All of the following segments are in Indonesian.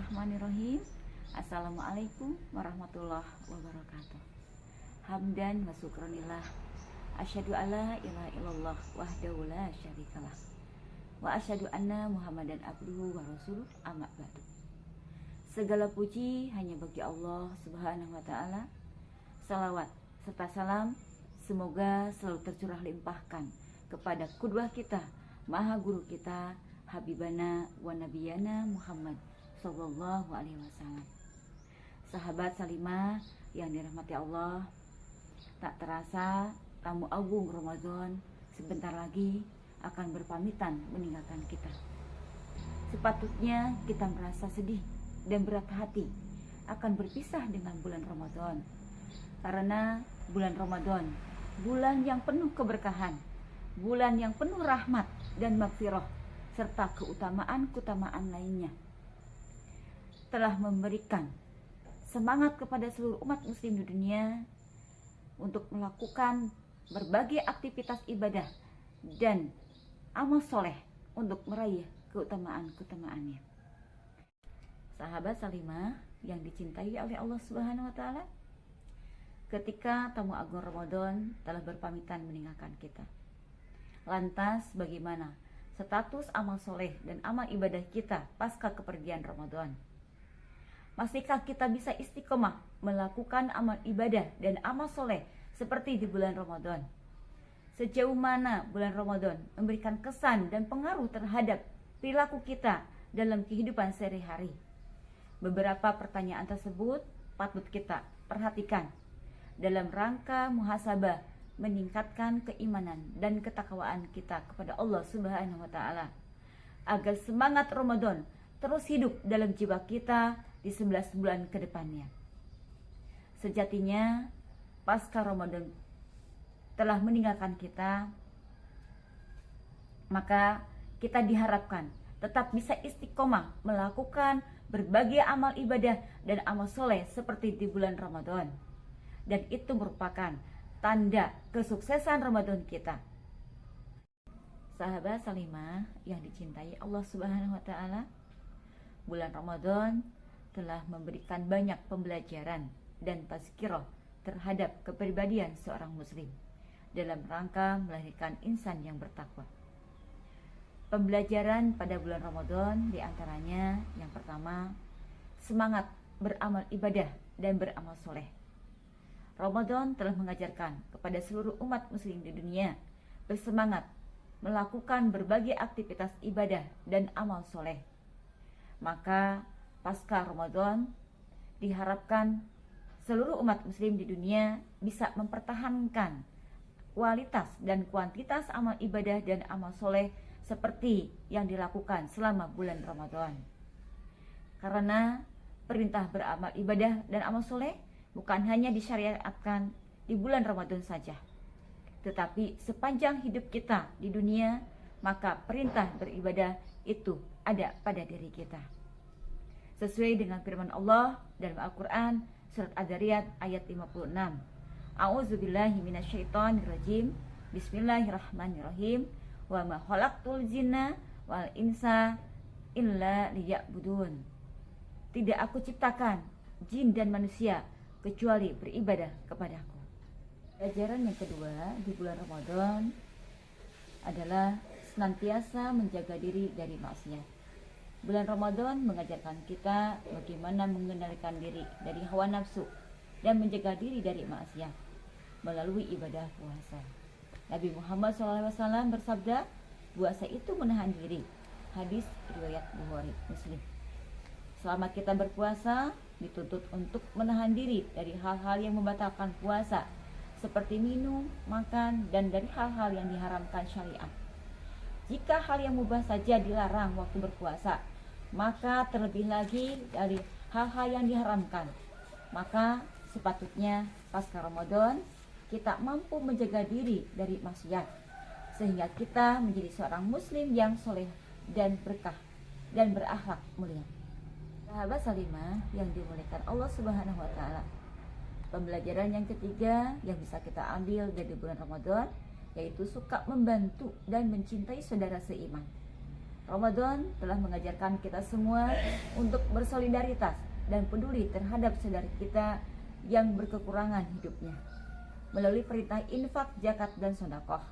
Bismillahirrahmanirrahim. Assalamualaikum warahmatullahi wabarakatuh. Hamdan wa syukranillah. Asyhadu alla ilaha illallah wahdahu la syarikalah. Wa asyhadu anna Muhammadan abduhu wa rasuluh, amma ba'du. Segala puji hanya bagi Allah Subhanahu wa taala. Salawat serta salam semoga selalu tercurah limpahkan kepada qudwah kita, maha guru kita, Habibana wa Nabiyana Muhammad Sallallahu Alaihi Wasallam. Sahabat Salimah yang dirahmati Allah, tak terasa tamu agung Ramadan sebentar lagi akan berpamitan meninggalkan kita. Sepatutnya kita merasa sedih dan berat hati akan berpisah dengan bulan Ramadan, karena bulan Ramadan bulan yang penuh keberkahan, bulan yang penuh rahmat dan maghfirah serta keutamaan-keutamaan lainnya, telah memberikan semangat kepada seluruh umat muslim di dunia untuk melakukan berbagai aktivitas ibadah dan amal soleh untuk meraih keutamaan-keutamaannya. Sahabat Salimah yang dicintai oleh Allah Subhanahu wa taala, ketika tamu agung Ramadan telah berpamitan meninggalkan kita, lantas bagaimana status amal soleh dan amal ibadah kita pasca kepergian Ramadan? Masihkah kita bisa istiqomah melakukan amal ibadah dan amal soleh seperti di bulan Ramadan? Sejauh mana bulan Ramadan memberikan kesan dan pengaruh terhadap perilaku kita dalam kehidupan sehari-hari? Beberapa pertanyaan tersebut patut kita perhatikan dalam rangka muhasabah meningkatkan keimanan dan ketakwaan kita kepada Allah Subhanahu wa taala, agar semangat Ramadan terus hidup dalam jiwa kita di 11 bulan ke depannya. Sejatinya pasca Ramadan telah meninggalkan kita, maka kita diharapkan tetap bisa istiqomah melakukan berbagai amal ibadah dan amal soleh seperti di bulan Ramadan. Dan itu merupakan tanda kesuksesan Ramadan kita. Sahabat Salimah yang dicintai Allah Subhanahu wa taala, bulan Ramadan telah memberikan banyak pembelajaran dan tazkirah terhadap kepribadian seorang muslim dalam rangka melahirkan insan yang bertakwa. Pembelajaran pada bulan Ramadan diantaranya yang pertama, semangat beramal ibadah dan beramal soleh. Ramadan telah mengajarkan kepada seluruh umat muslim di dunia bersemangat melakukan berbagai aktivitas ibadah dan amal soleh. Maka pasca Ramadan diharapkan seluruh umat muslim di dunia bisa mempertahankan kualitas dan kuantitas amal ibadah dan amal soleh seperti yang dilakukan selama bulan Ramadan. Karena perintah beramal ibadah dan amal soleh bukan hanya disyariatkan di bulan Ramadan saja, tetapi sepanjang hidup kita di dunia, maka perintah beribadah itu ada pada diri kita. Sesuai dengan firman Allah dalam Al-Quran surat Az-Zariyat ayat 56. A'udzubillahi minasyaitonirrajim. Bismillahirrahmanirrahim. Wa ma khalaqtul jinna wal insa illa liya'budun. Tidak aku ciptakan jin dan manusia kecuali beribadah kepadaku. Pelajaran yang kedua di bulan Ramadan adalah senantiasa menjaga diri dari maksiat. Bulan Ramadan mengajarkan kita bagaimana mengendalikan diri dari hawa nafsu dan menjaga diri dari maksiat melalui ibadah puasa. Nabi Muhammad SAW bersabda, puasa itu menahan diri. Hadis riwayat Bukhari Muslim. Selama kita berpuasa, dituntut untuk menahan diri dari hal-hal yang membatalkan puasa, seperti minum, makan, dan dari hal-hal yang diharamkan syariat. Jika hal yang mubah saja dilarang waktu berpuasa, maka terlebih lagi dari hal-hal yang diharamkan. Maka sepatutnya pasca Ramadan kita mampu menjaga diri dari maksiat, sehingga kita menjadi seorang muslim yang soleh dan berkah dan berakhlak mulia. Sahabat Salimah yang dimuliakan Allah Subhanahu wa taala, pembelajaran yang ketiga yang bisa kita ambil dari bulan Ramadan yaitu suka membantu dan mencintai saudara seiman. Ramadan telah mengajarkan kita semua untuk bersolidaritas dan peduli terhadap saudara kita yang berkekurangan hidupnya melalui perintah infak, zakat, dan sedekah.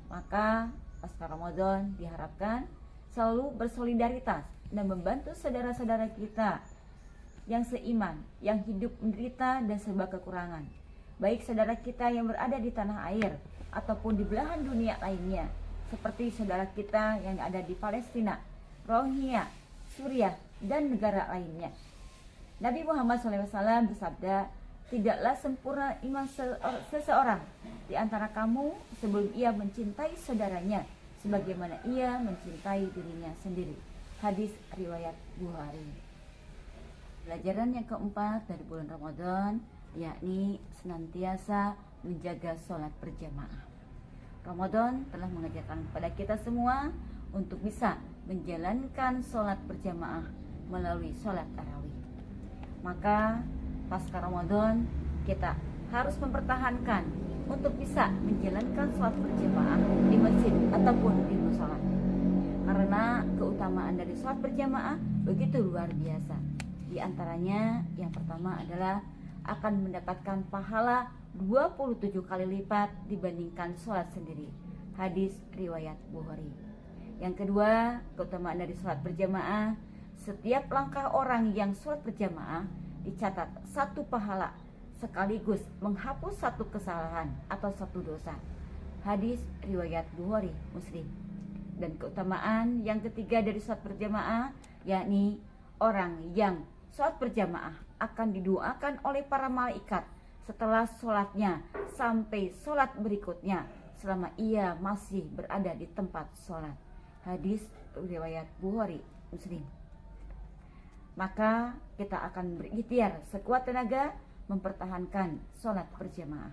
Maka pasca Ramadan diharapkan selalu bersolidaritas dan membantu saudara-saudara kita yang seiman, yang hidup menderita dan serba kekurangan, baik saudara kita yang berada di tanah air ataupun di belahan dunia lainnya, seperti saudara kita yang ada di Palestina, Rohingya, Suriah, dan negara lainnya. Nabi Muhammad SAW bersabda, tidaklah sempurna iman seseorang di antara kamu sebelum ia mencintai saudaranya sebagaimana ia mencintai dirinya sendiri. Hadis riwayat Bukhari. Pelajaran yang keempat dari bulan Ramadan yakni senantiasa menjaga sholat berjamaah. Ramadan telah mengajarkan kepada kita semua untuk bisa menjalankan sholat berjamaah melalui sholat tarawih. Maka pasca Ramadan kita harus mempertahankan untuk bisa menjalankan sholat berjamaah di masjid ataupun di musola, karena keutamaan dari sholat berjamaah begitu luar biasa. Di antaranya yang pertama adalah akan mendapatkan pahala 27 kali lipat dibandingkan sholat sendiri. Hadis riwayat Bukhari. Yang kedua, keutamaan dari sholat berjamaah, setiap langkah orang yang sholat berjamaah dicatat satu pahala sekaligus menghapus satu kesalahan atau satu dosa. Hadis riwayat Bukhari Muslim. Dan keutamaan yang ketiga dari sholat berjamaah yakni orang yang sholat berjamaah akan didoakan oleh para malaikat setelah sholatnya sampai sholat berikutnya selama ia masih berada di tempat sholat. Hadis riwayat Bukhari Muslim. Maka kita akan berikhtiar sekuat tenaga mempertahankan sholat berjamaah.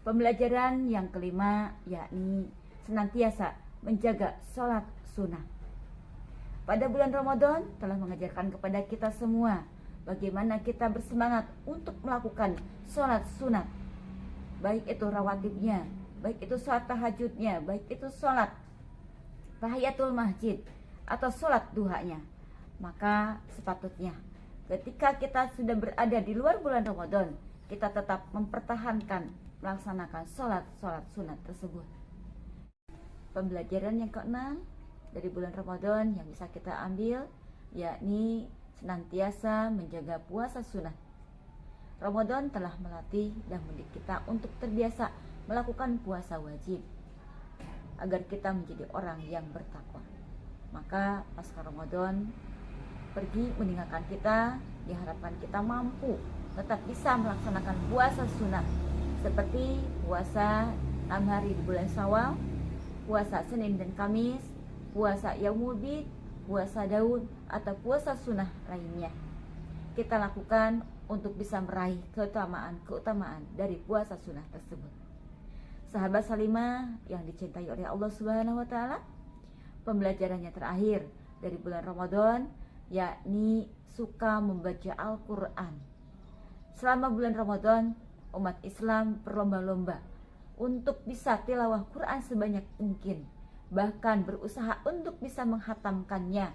Pembelajaran yang kelima yakni senantiasa menjaga sholat sunnah. Pada bulan Ramadan telah mengajarkan kepada kita semua bagaimana kita bersemangat untuk melakukan sholat sunat, baik itu rawatibnya, baik itu sholat tahajudnya, baik itu sholat tahiyatul masjid atau sholat duhanya. Maka sepatutnya ketika kita sudah berada di luar bulan Ramadan, kita tetap mempertahankan melaksanakan sholat sunat tersebut. Pembelajaran yang keenam dari bulan Ramadan yang bisa kita ambil yakni senantiasa menjaga puasa sunat. Ramadan telah melatih dan mendidik kita untuk terbiasa melakukan puasa wajib agar kita menjadi orang yang bertakwa. Maka pasca Ramadan pergi meninggalkan kita, diharapkan kita mampu tetap bisa melaksanakan puasa sunat seperti puasa 6 hari di bulan Syawal, puasa Senin dan Kamis, puasa Yaumul Bid, puasa Daud, atau puasa sunnah lainnya. Kita lakukan untuk bisa meraih keutamaan dari puasa sunnah tersebut. Sahabat Salimah yang dicintai oleh Allah Subhanahu wa taala, pembelajarannya terakhir dari bulan Ramadan yakni suka membaca Al-Qur'an. Selama bulan Ramadan, umat Islam berlomba-lomba untuk bisa tilawah Quran sebanyak mungkin, bahkan berusaha untuk bisa menghatamkannya,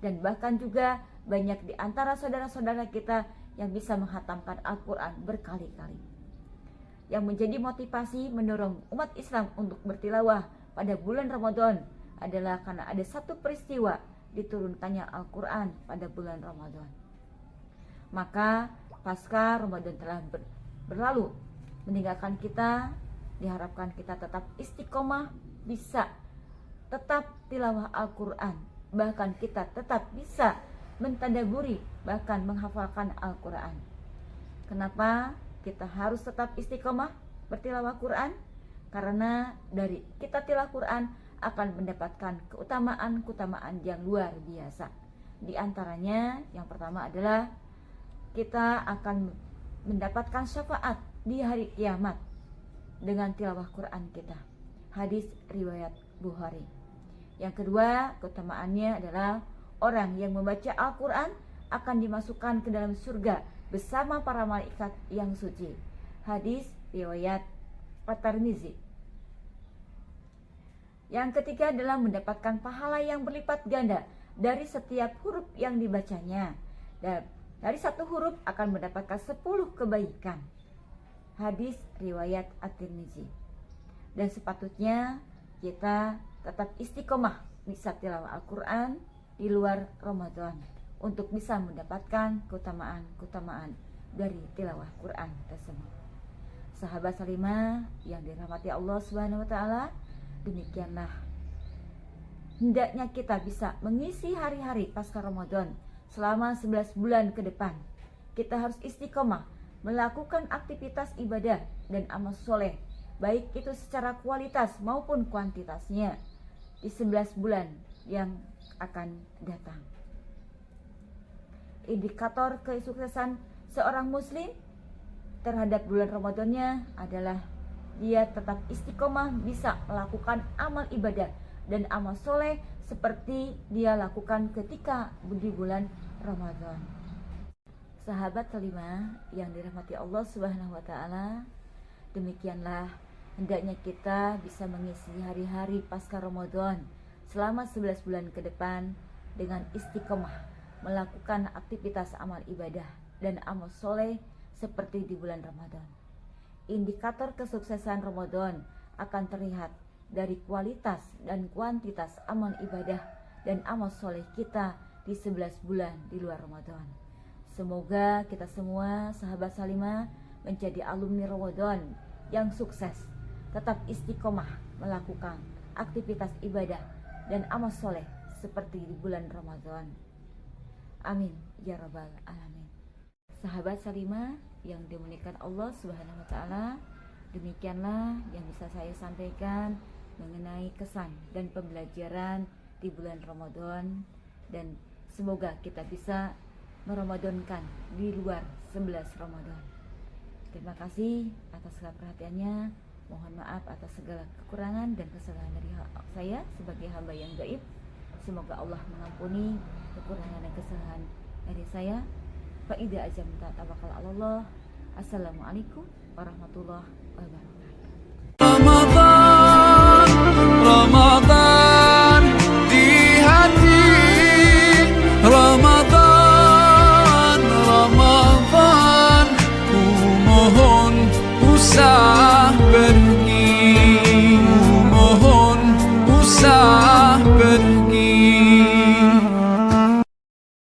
dan bahkan juga banyak di antara saudara-saudara kita yang bisa menghatamkan Al-Quran berkali-kali. Yang menjadi motivasi mendorong umat Islam untuk bertilawah pada bulan Ramadan adalah karena ada satu peristiwa diturunkannya Al-Quran pada bulan Ramadan. Maka pasca Ramadan telah berlalu meninggalkan kita, diharapkan kita tetap istiqomah, bisa tetap tilawah Al-Quran, bahkan kita tetap bisa mentadaburi, bahkan menghafalkan Al-Quran. Kenapa kita harus tetap istiqomah bertilawah Quran? Karena dari kita tilawah Quran akan mendapatkan keutamaan yang luar biasa. Di antaranya yang pertama adalah kita akan mendapatkan syafaat di hari kiamat dengan tilawah Quran kita. Hadis riwayat Bukhari. Yang kedua, keutamaannya adalah orang yang membaca Al-Quran akan dimasukkan ke dalam surga bersama para malaikat yang suci. Hadis riwayat At-Tirmizi. Yang ketiga adalah mendapatkan pahala yang berlipat ganda dari setiap huruf yang dibacanya. Dan dari satu huruf akan mendapatkan 10 kebaikan. Hadis riwayat At-Tirmizi. Dan sepatutnya kita tetap istiqomah bisa tilawah Al-Quran di luar Ramadan untuk bisa mendapatkan keutamaan dari tilawah Quran tersebut. Sahabat Salimah yang dirahmati Allah Subhanahu wa taala, demikianlah hendaknya kita bisa mengisi hari-hari pasca Ramadan selama 11 bulan ke depan. Kita harus istiqomah melakukan aktivitas ibadah dan amal soleh, baik itu secara kualitas maupun kuantitasnya di 11 bulan yang akan datang. Indikator kesuksesan seorang muslim terhadap bulan Ramadannya adalah dia tetap istiqomah bisa melakukan amal ibadah dan amal soleh seperti dia lakukan ketika di bulan Ramadan. Sahabat Salimah yang dirahmati Allah Subhanahu wa taala, demikianlah hendaknya kita bisa mengisi hari-hari pasca Ramadan selama 11 bulan ke depan dengan istiqomah melakukan aktivitas amal ibadah dan amal soleh seperti di bulan Ramadan. Indikator kesuksesan Ramadan akan terlihat dari kualitas dan kuantitas amal ibadah dan amal soleh kita di 11 bulan di luar Ramadan. Semoga kita semua sahabat Salimah menjadi alumni Ramadan yang sukses, tetap istiqomah melakukan aktivitas ibadah dan amal soleh seperti di bulan Ramadan. Amin ya rabbal alamin. Sahabat Salimah yang dimuliakan Allah Subhanahu wa taala, demikianlah yang bisa saya sampaikan mengenai kesan dan pembelajaran di bulan Ramadan, dan semoga kita bisa meramadankan di luar 11 Ramadan. Terima kasih atas segala perhatiannya. Mohon maaf atas segala kekurangan dan kesalahan dari saya sebagai hamba yang gaib. Semoga Allah mengampuni kekurangan dan kesalahan dari saya. Fa idza azamta tawakkal 'alallah. Assalamualaikum warahmatullahi wabarakatuh.